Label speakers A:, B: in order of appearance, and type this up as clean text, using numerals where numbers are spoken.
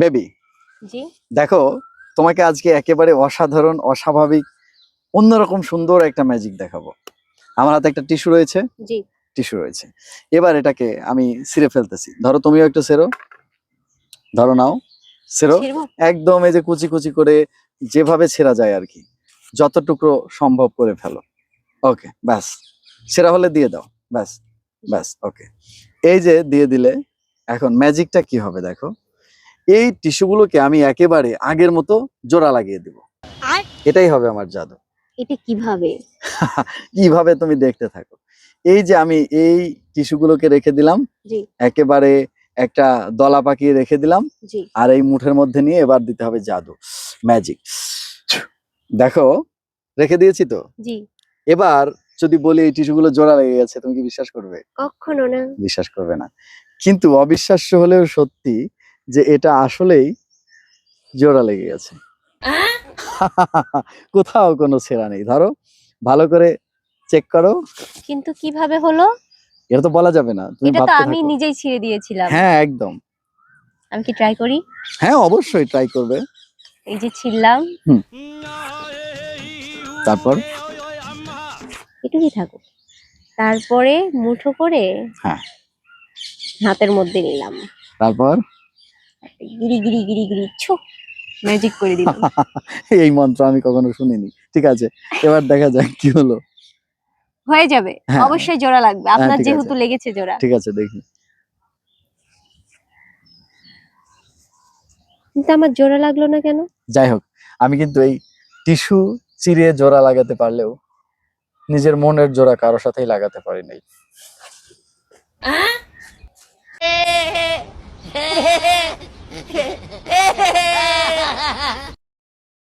A: Baby,
B: জি
A: দেখো তোমাকে আজকে একেবারে অসাধারণ, অস্বাভাবিক, অন্যরকম সুন্দর একটা ম্যাজিক দেখাবো। আমার হাতে একটা টিস্যু রয়েছে,
B: জি
A: এবার এটাকে আমি ছিঁড়ে ফেলতেছি। ধরো তুমিও একটু ছেড়ো, ধরো নাও, ছেড়ো।
B: ছিড়বো?
A: একদম এই যে কুচি কুচি করে যেভাবে ছেঁড়া যায় আর কি, যত টুকরো সম্ভব করে ফেলো। ওকে, ব্যাস, ছেঁড়া হলে দিয়ে দাও। ব্যাস ব্যাস, ওকে। এই যে দিয়ে দিলে, এখন ম্যাজিকটা কি হবে দেখো। এই টিস্যুগুলোকে আমি একেবারে আগের মতো জোড়া লাগিয়ে দিব। এটাই হবে আমার জাদু।
B: এটা কিভাবে?
A: কিভাবে তুমি দেখতে থাকো। এই যে আমি এই টিস্যুগুলোকে রেখে দিলাম,
B: জি
A: একেবারে একটা দলা পাকিয়ে রেখে দিলাম,
B: জি
A: আর এই মুঠের মধ্যে নিয়ে এবার দিতে হবে জাদু, ম্যাজিক। দেখো, রেখে দিয়েছি তো।
B: জি
A: এবার যদি বলি এই টিস্যুগুলো জোড়া লেগে গেছে, তুমি কি বিশ্বাস করবে?
B: কখনো না।
A: বিশ্বাস করবে না, কিন্তু অবিশ্বাস্য হলেও সত্যি যে এটা আসলেই জোড়া লেগে গেছে। কোথাও কোনো ছেঁড়া নেই। ধরো, ভালো করে চেক করো।
B: কিন্তু কিভাবে হলো?
A: এটা তো বলা যাবে না, তুমি
B: এটা তো
A: ভাবতে
B: আমি
A: থাকো।
B: নিজেই ছিঁড়ে দিয়েছিলাম।
A: হ্যাঁ, একদম।
B: আমি কি ট্রাই করি?
A: হ্যাঁ, অবশ্যই ট্রাই করবে।
B: এই যে ছিঁড়লাম,
A: হুম, তারপর?
B: এটুকুই থাকুক। তারপরে মুঠো করে
A: হ্যাঁ,
B: হাতের মধ্যে নিলাম,
A: তারপর?
B: গিরি গিরি গিরি গিরি ছু, ম্যাজিক করে দিলাম।
A: এই মন্ত্র আমি কখনো শুনিনি। ঠিক আছে, এবার দেখা যাক কি হলো।
B: হয়ে যাবে,
A: হ্যাঁ,
B: অবশ্যই জোড়া লাগবে,
A: হ্যাঁ,
B: আপনার
A: ঠিক আছে,
B: যেহেতু লেগেছে জোড়া।
A: ঠিক আছে, দেখি।
B: কিন্তু আমার জোড়া লাগলো না কেন?
A: যাই হোক, আমি কিন্তু এই টিস্যু চিরিয়ে জোড়া লাগাতে পারলেও নিজের মনের জোড়া কারোর সাথেই লাগাতে পারি নাই।